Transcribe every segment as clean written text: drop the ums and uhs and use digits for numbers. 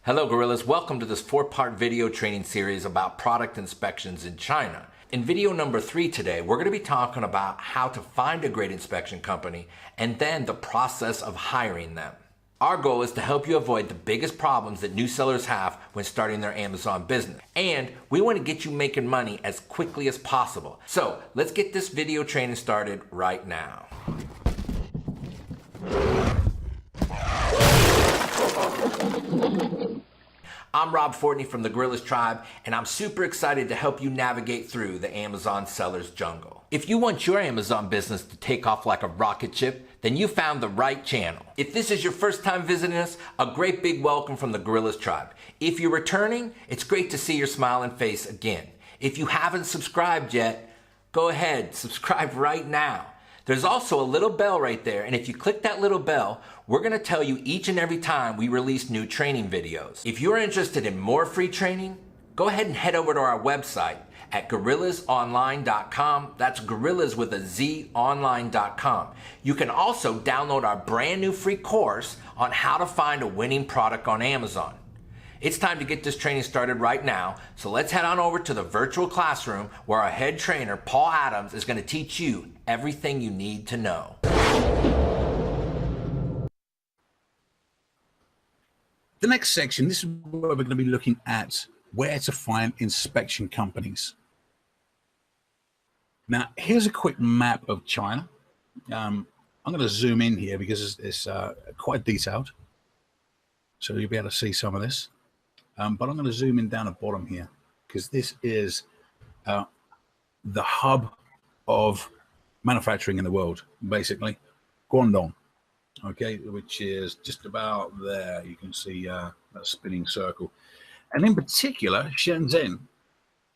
Hello Gorillaz, welcome to this 4-part video training series about product inspections in China. In video number 3 today, we're going to be talking about how to find a great inspection company and then the process of hiring them. Our goal is to help you avoid the biggest problems that new sellers have when starting their Amazon business. And we want to get you making money as quickly as possible. So let's get this video training started right now. I'm Rob Fortney from the Gorillaz Tribe, and I'm super excited to help you navigate through the Amazon seller's jungle. If you want your Amazon business to take off like a rocket ship, then you found the right channel. If this is your first time visiting us, a great big welcome from the Gorillaz Tribe. If you're returning, it's great to see your smiling face again. If you haven't subscribed yet, go ahead, subscribe right now. There's also a little bell right there, and if you click that little bell, we're going to tell you each and every time we release new training videos. If you're interested in more free training, go ahead and head over to our website at gorillazonline.com. That's Gorillaz with a Z, online.com. You can also download our brand new free course on how to find a winning product on Amazon. It's time to get this training started right now, so let's head on over to the virtual classroom where our head trainer, Paul Adams, is going to teach you everything you need to know. The next section, this is where we're going to be looking at where to find inspection companies. Now, here's a quick map of China. I'm going to zoom in here because it's quite detailed, so you'll be able to see some of this. But I'm going to zoom in down the bottom here because this is the hub of manufacturing in the world, basically. Guangdong, okay, which is just about there. You can see that spinning circle. And in particular, Shenzhen,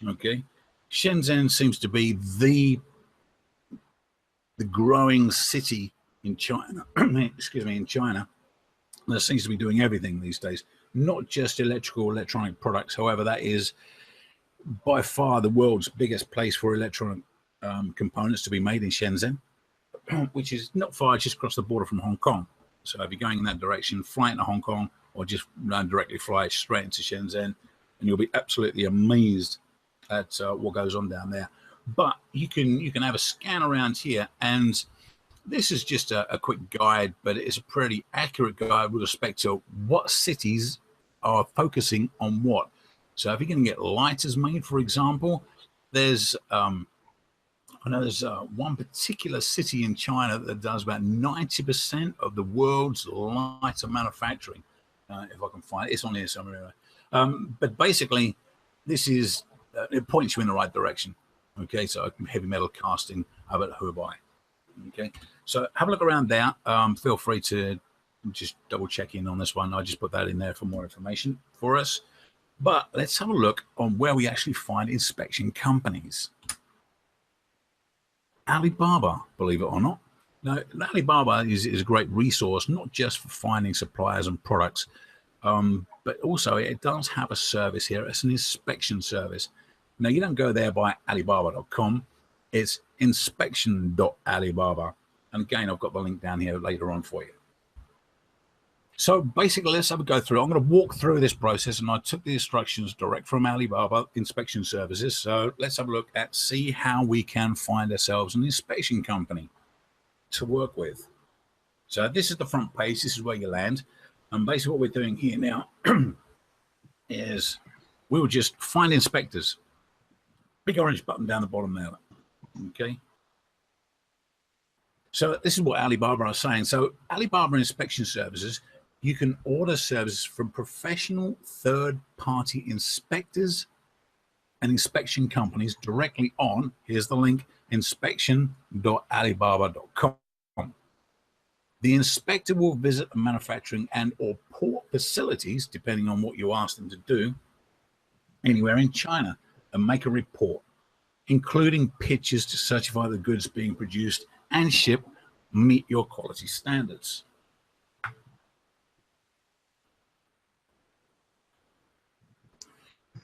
okay. Shenzhen seems to be the growing city in China, excuse me, in China, that seems to be doing everything these days. Not just electronic products. However, that is by far the world's biggest place for electronic components to be made in Shenzhen, which is not far, just across the border from Hong Kong. So if you're going in that direction, fly into Hong Kong or just directly fly straight into Shenzhen, and you'll be absolutely amazed at what goes on down there. But you can have a scan around here, and this is just a quick guide, but it's a pretty accurate guide with respect to what cities are focusing on what. So if you're going to get lighters made, for example, there's I know there's one particular city in China that does about 90% of the world's lighter manufacturing. If I can find it, it's on here somewhere. But basically, this is it points you in the right direction. Okay, so heavy metal casting up at Hubei. Okay, so have a look around there. Feel free to just double check in on this one. I just put that in there for more information for us. But let's have a look on where we actually find inspection companies. Alibaba, believe it or not. Now, Alibaba is a great resource, not just for finding suppliers and products, but also it does have a service here. It's an inspection service. Now, you don't go there by alibaba.com. It's inspection.alibaba. And again, I've got the link down here later on for you. So basically, let's have a go through. I'm going to walk through this process, and I took the instructions direct from Alibaba Inspection Services. So let's have a look at see how we can find ourselves an inspection company to work with. So this is the front page. This is where you land. And basically what we're doing here now is we will just find inspectors. Big orange button down the bottom there. Okay. So this is what Alibaba are saying. So Alibaba Inspection Services, you can order services from professional third-party inspectors and inspection companies directly on, here's the link, inspection.alibaba.com. The inspector will visit the manufacturing and or port facilities, depending on what you ask them to do, anywhere in China, and make a report, including pictures to certify the goods being produced and shipped meet your quality standards.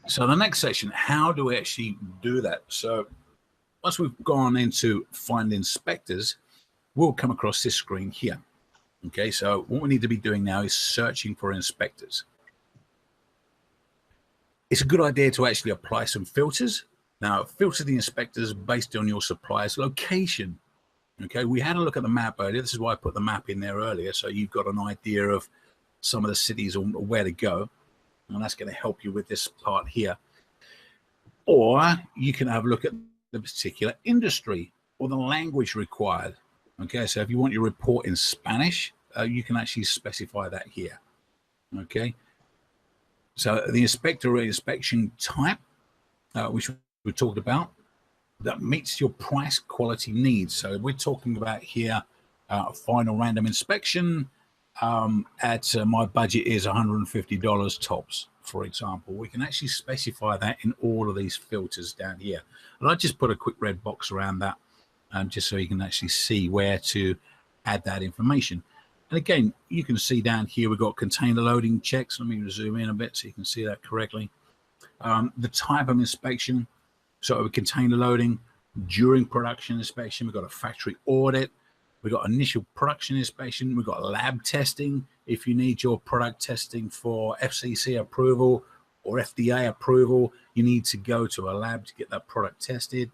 So the next section, how do we actually do that? So once we've gone into find inspectors, we'll come across this screen here. Okay, so what we need to be doing now is searching for inspectors. it's a good idea to actually apply some filters. Now, filter the inspectors based on your supplier's location. Okay, we had a look at the map earlier. This is why I put the map in there earlier, so you've got an idea of some of the cities or where to go, and that's going to help you with this part here. Or you can have a look at the particular industry or the language required. Okay, so if you want your report in Spanish, you can actually specify that here. Okay, so the inspector or inspection type, which we talked about, that meets your price quality needs. So we're talking about here final random inspection at my budget is $150 tops, for example. We can actually specify that in all of these filters down here. And I just put a quick red box around that just so you can actually see where to add that information. And again, you can see down here we've got container loading checks. Let me zoom in a bit so you can see that correctly. The type of inspection, so a container loading, during production inspection, we've got a factory audit, we've got initial production inspection, we've got lab testing. If you need your product testing for FCC approval or FDA approval, you need to go to a lab to get that product tested.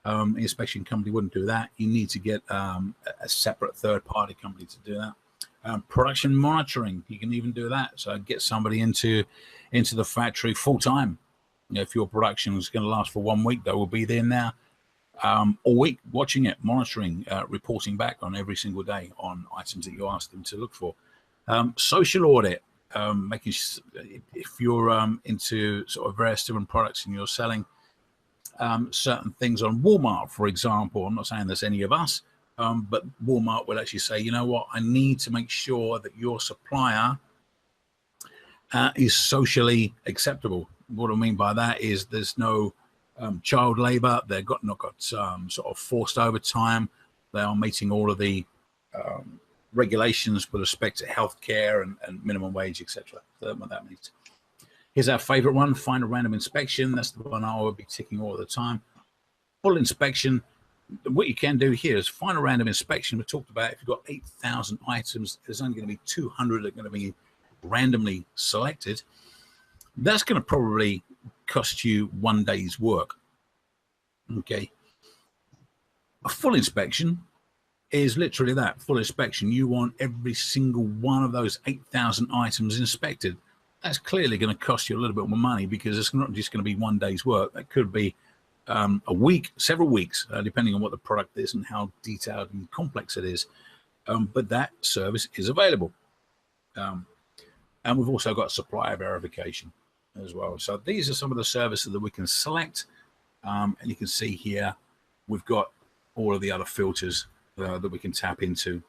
The inspection company wouldn't do that. You need to get a separate third-party company to do that. Production monitoring, you can even do that. So get somebody into the factory full-time. If your production is going to last for 1 week, they will be there now all week, watching it, monitoring, reporting back on every single day on items that you ask them to look for. Social audit, making if you're into sort of various different products and you're selling certain things on Walmart, for example. I'm not saying there's any of us, but Walmart will actually say, you know what, I need to make sure that your supplier is socially acceptable. What I mean by that is there's no child labor. They've not got sort of forced overtime. They are meeting all of the regulations with respect to healthcare and minimum wage, etc. So what that means. Here's our favorite one, final random inspection. That's the one I will be ticking all the time. Full inspection. What you can do here is final random inspection. We talked about if you've got 8,000 items, there's only going to be 200 that are going to be randomly selected. That's going to probably cost you 1 day's work. Okay. A full inspection is literally that, full inspection. You want every single one of those 8,000 items inspected. That's clearly going to cost you a little bit more money because it's not just going to be 1 day's work. That could be a week, several weeks, depending on what the product is and how detailed and complex it is. But that service is available. And we've also got supplier verification as well. So these are some of the services that we can select. And you can see here, we've got all of the other filters that we can tap into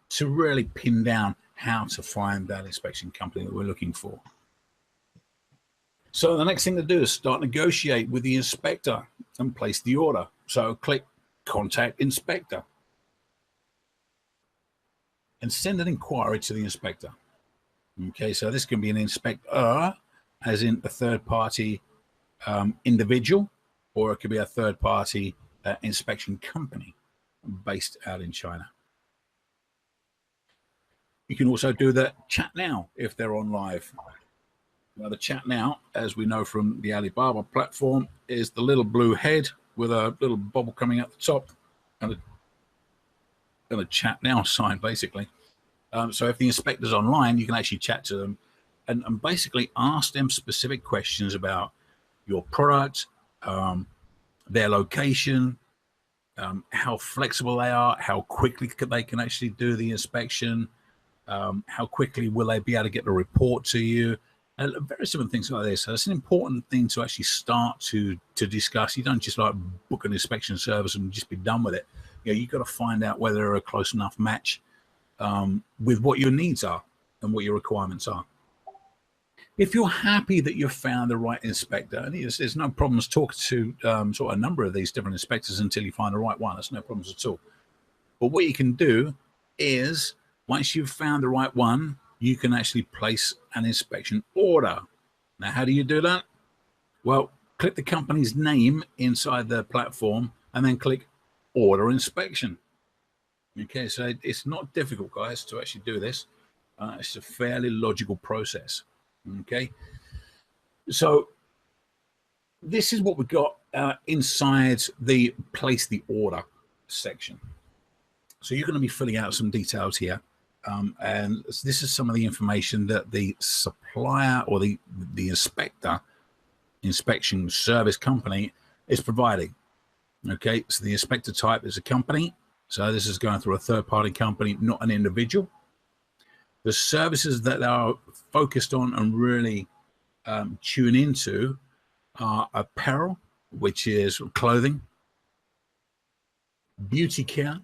to really pin down how to find that inspection company that we're looking for. So the next thing to do is start negotiate with the inspector and place the order. So click Contact Inspector and send an inquiry to the inspector. Okay, so this can be an inspector, as in a third-party individual, or it could be a third-party inspection company based out in China. You can also do the chat now if they're on live. Now, the chat now, as we know from the Alibaba platform, is the little blue head with a little bubble coming out the top and a chat now sign, basically. So if the inspector's online, you can actually chat to them and basically ask them specific questions about your product, their location, how flexible they are, how quickly they can actually do the inspection, how quickly will they be able to get the report to you, and various different things like this. So it's an important thing to actually start to discuss. You don't just like book an inspection service and just be done with it. You know, you've got to find out whether they're a close enough match with what your needs are and what your requirements are. If you're happy that you've found the right inspector, and there's no problems talking to sort of a number of these different inspectors until you find the right one. There's no problems at all. But what you can do is, once you've found the right one, you can actually place an inspection order. Now, how do you do that? Well, click the company's name inside the platform and then click Order Inspection. Okay, so it's not difficult, guys, to actually do this. It's a fairly logical process. Okay, So this is what we've got inside the place the order section. So you're going to be filling out some details here. And this is some of the information that the supplier or the inspection service company is providing. Okay, so the inspector type is a company. So this is going through a third-party company, not an individual. The services that are focused on and really tune into are apparel, which is clothing, beauty care,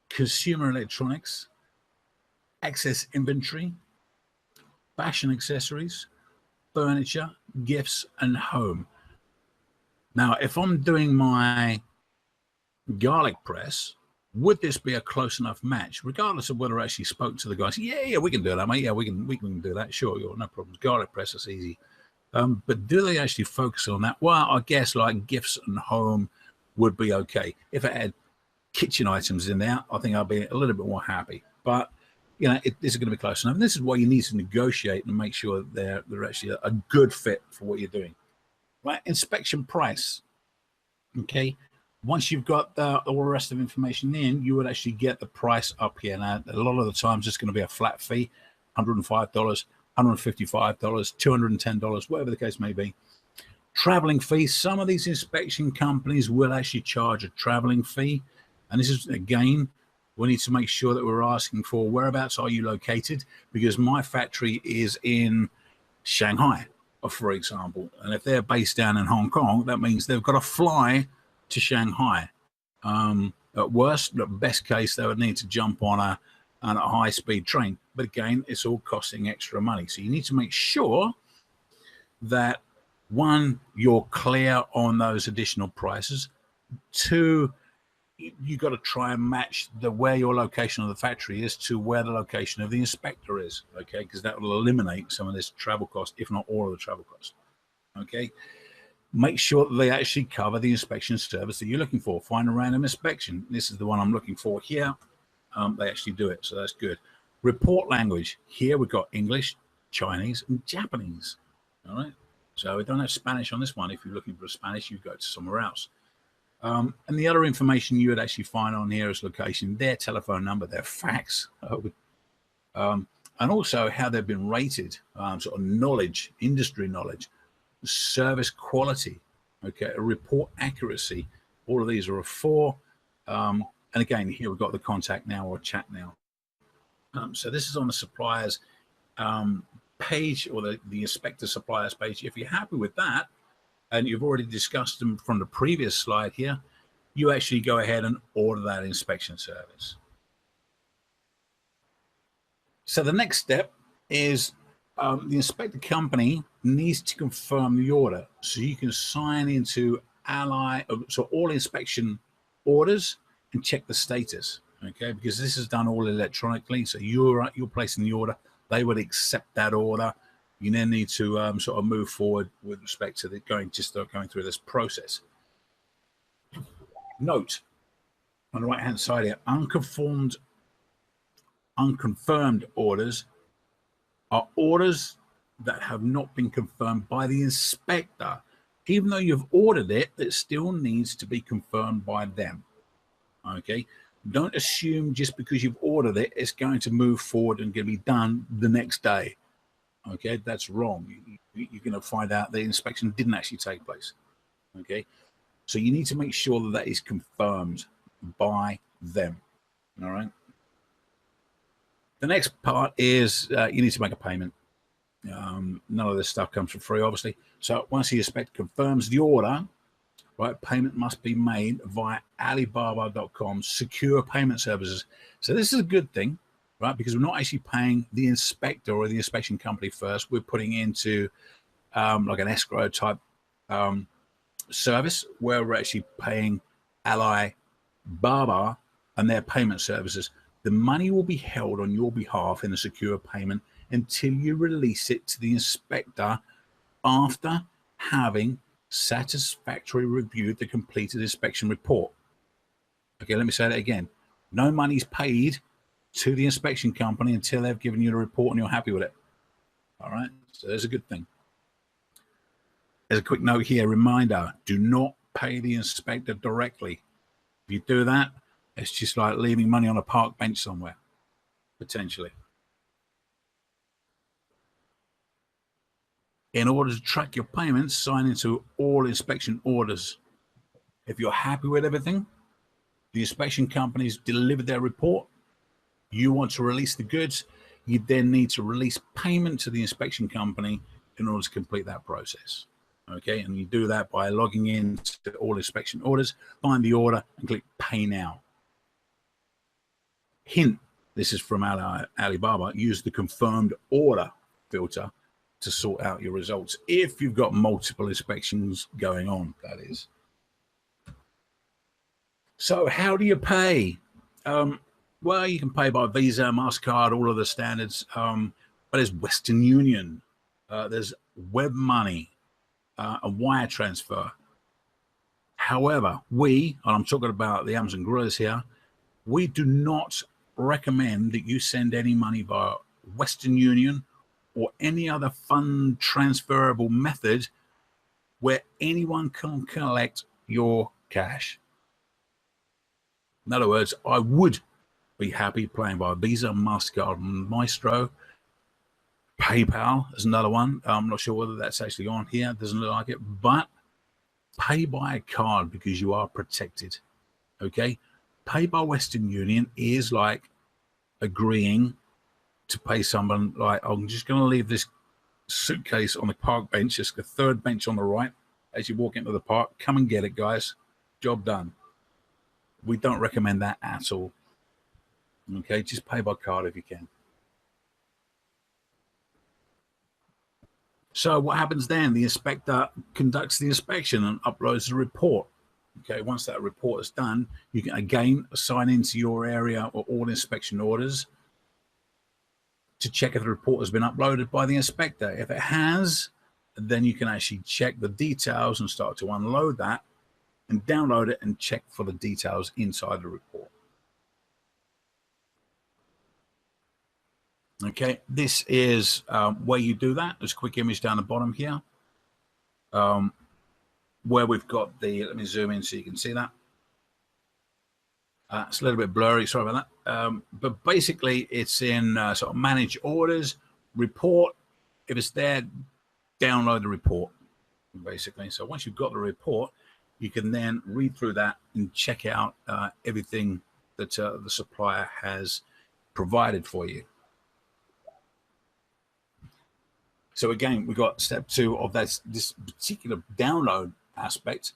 consumer electronics, excess inventory, fashion accessories, furniture, gifts, and home. Now, if I'm doing my garlic press, would this be a close enough match, regardless of whether I actually spoke to the guy? Yeah, we can do that, mate. Yeah, we can do that. Sure, no problems. Garlic press is easy. But do they actually focus on that? Well, I guess like gifts and home would be okay. If it had kitchen items in there, I think I'll be a little bit more happy. But this is going to be close enough. And this is why you need to negotiate and make sure they're actually a good fit for what you're doing. Right, inspection price. Okay, once you've got all the rest of the information in, you would actually get the price up here. Now, a lot of the times it's going to be a flat fee, $105, $155, $210, whatever the case may be. Traveling fee. Some of these inspection companies will actually charge a traveling fee. And this is, again, we need to make sure that we're asking for whereabouts are you located, because my factory is in Shanghai, for example. And if they're based down in Hong Kong, that means they've got to fly to Shanghai. At worst, at best case, they would need to jump on a high-speed train. But again, it's all costing extra money. So you need to make sure that, one, you're clear on those additional prices. Two, you got to try and match where your location of the factory is to where the location of the inspector is, okay? Because that will eliminate some of this travel cost, if not all of the travel cost, okay? Make sure that they actually cover the inspection service that you're looking for. Find a random inspection. This is the one I'm looking for here. They actually do it, so that's good. Report language. Here we've got English, Chinese, and Japanese, all right? So we don't have Spanish on this one. If you're looking for Spanish, you go to somewhere else. And the other information you would actually find on here is location, their telephone number, their fax, and also how they've been rated, sort of knowledge, industry knowledge, service quality, okay, report accuracy. All of these are a 4. And again, here we've got the contact now or chat now. So this is on the suppliers page, or the inspector suppliers page. If you're happy with that, and you've already discussed them from the previous slide here, you actually go ahead and order that inspection service. So the next step is the inspector company needs to confirm the order. So you can sign into so all inspection orders and check the status, okay? Because this is done all electronically. So you're placing the order, they would accept that order. You then need to sort of move forward with respect to going through this process. Note on the right-hand side here, unconfirmed orders are orders that have not been confirmed by the inspector. Even though you've ordered it, it still needs to be confirmed by them. Okay? Don't assume just because you've ordered it, it's going to move forward and going to be done the next day. Okay, that's wrong. You're going to find out the inspection didn't actually take place. Okay, so you need to make sure that is confirmed by them. All right. The next part is you need to make a payment. None of this stuff comes for free, obviously. So once the inspector confirms the order, right, payment must be made via Alibaba.com secure payment services. So this is a good thing, right? Because we're not actually paying the inspector or the inspection company first. We're putting into like an escrow type service where we're actually paying Alibaba and their payment services. The money will be held on your behalf in a secure payment until you release it to the inspector after having satisfactorily reviewed the completed inspection report. Okay, let me say that again. No money's paid to the inspection company until they've given you the report and you're happy with it. All right, so there's a good thing. As a quick note here, reminder, do not pay the inspector directly. If you do that, it's just like leaving money on a park bench somewhere, potentially. In order to track your payments, sign into all inspection orders. If you're happy with everything, the inspection companies deliver their report, you want to release the goods, you then need to release payment to the inspection company in order to complete that process. Okay, and you do that by logging in to all inspection orders, find the order, and click Pay Now. Hint, this is from Alibaba, use the confirmed order filter to sort out your results if you've got multiple inspections going on, that is. So how do you pay? Well, you can pay by Visa, MasterCard, all of the standards, but there's Western Union, there's web money, a wire transfer. However, and I'm talking about the Amazon Gorillaz here, we do not recommend that you send any money via Western Union or any other fund transferable method where anyone can collect your cash. In other words, I would be happy playing by Visa, MasterCard, Maestro. PayPal is another one. I'm not sure whether that's actually on here. It doesn't look like it, but pay by a card because you are protected. Okay? Pay by Western Union is like agreeing to pay someone like, I'm just going to leave this suitcase on the park bench. It's the third bench on the right as you walk into the park. Come and get it, guys. Job done. We don't recommend that at all. Okay? Just pay by card if you can. So what happens then? The inspector conducts the inspection and uploads the report. Okay, once that report is done, you can again assign into your area or all inspection orders to check if the report has been uploaded by the inspector. If it has, then you can actually check the details and start to unload that and download it and check for the details inside the report. Okay, this is where you do that. There's a quick image down the bottom here where we've got the, let me zoom in so you can see that. It's a little bit blurry, sorry about that. But basically it's in sort of manage orders, report. If it's there, download the report, basically. So once you've got the report, you can then read through that and check out everything that the supplier has provided for you. So again, we've got step 2 of this particular download aspect.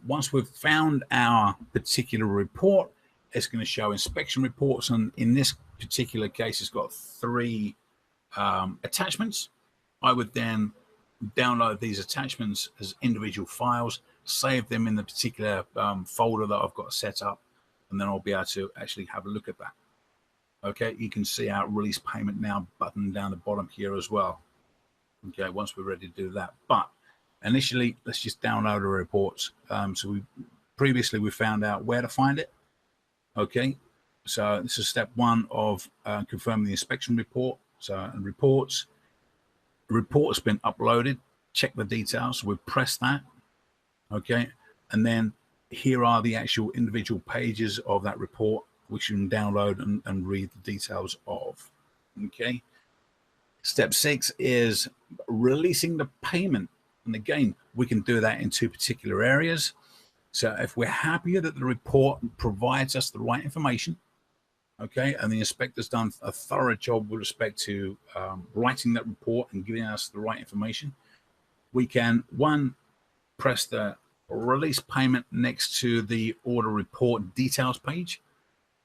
Once we've found our particular report, it's going to show inspection reports. And in this particular case, it's got 3 attachments. I would then download these attachments as individual files, save them in the particular folder that I've got set up, and then I'll be able to actually have a look at that. Okay, you can see our release payment now button down the bottom here as well. Okay, once we're ready to do that. But initially, let's just download the reports. So previously we found out where to find it. Okay, so this is step 1 of confirming the inspection report. So reports, the report has been uploaded. Check the details. We press that. Okay, and then here are the actual individual pages of that report, which you can download and read the details of. Okay. Step 6 is releasing the payment. And again, we can do that in 2 particular areas. So if we're happy that the report provides us the right information, okay, and the inspector's done a thorough job with respect to writing that report and giving us the right information, we can, 1, press the release payment next to the order report details page,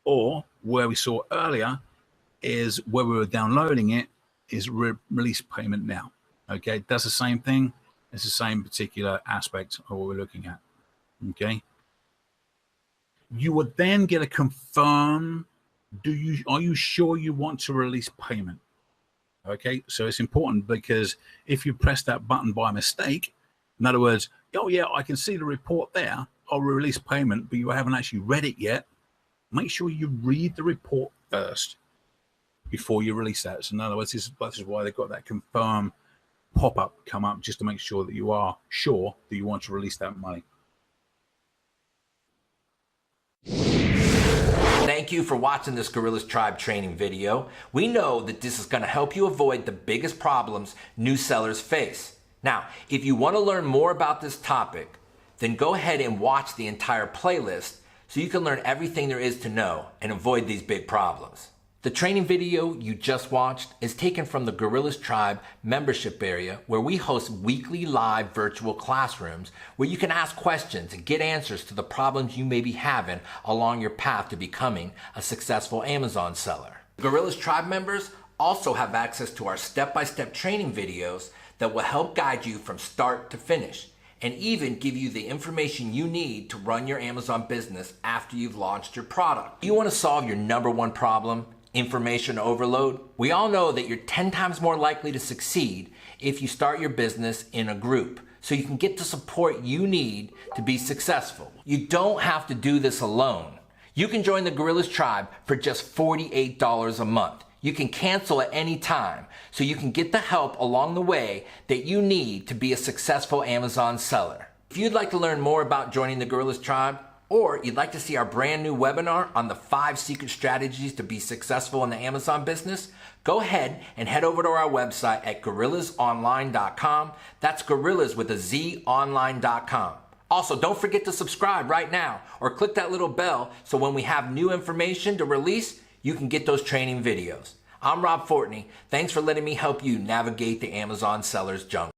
or where we saw earlier is where we were downloading it, is release payment now. Okay, it does the same thing. It's the same particular aspect of what we're looking at. Okay, you would then get a confirm. Are you sure you want to release payment? Okay, so it's important because if you press that button by mistake, in other words, oh yeah, I can see the report there, I'll release payment, but you haven't actually read it yet, make sure you read the report first before you release that. So in other words, this is why they've got that confirm pop-up come up just to make sure that you are sure that you want to release that money. Thank you for watching this Gorillaz Tribe training video. We know that this is going to help you avoid the biggest problems new sellers face. Now, if you want to learn more about this topic, then go ahead and watch the entire playlist so you can learn everything there is to know and avoid these big problems. The training video you just watched is taken from the Gorillaz Tribe membership area, where we host weekly live virtual classrooms where you can ask questions and get answers to the problems you may be having along your path to becoming a successful Amazon seller. Gorillaz Tribe members also have access to our step-by-step training videos that will help guide you from start to finish, and even give you the information you need to run your Amazon business after you've launched your product. You want to solve your number one problem, information overload? We all know that you're 10 times more likely to succeed if you start your business in a group, so you can get the support you need to be successful. You don't have to do this alone. You can join the Gorillaz Tribe for just $48 a month. You can cancel at any time, so you can get the help along the way that you need to be a successful Amazon seller. If you'd like to learn more about joining the Gorillaz Tribe, or you'd like to see our brand new webinar on the 5 secret strategies to be successful in the Amazon business, go ahead and head over to our website at gorillazonline.com. That's Gorillaz with a Z online.com. Also, don't forget to subscribe right now or click that little bell so when we have new information to release, you can get those training videos. I'm Rob Fortney. Thanks for letting me help you navigate the Amazon seller's jungle.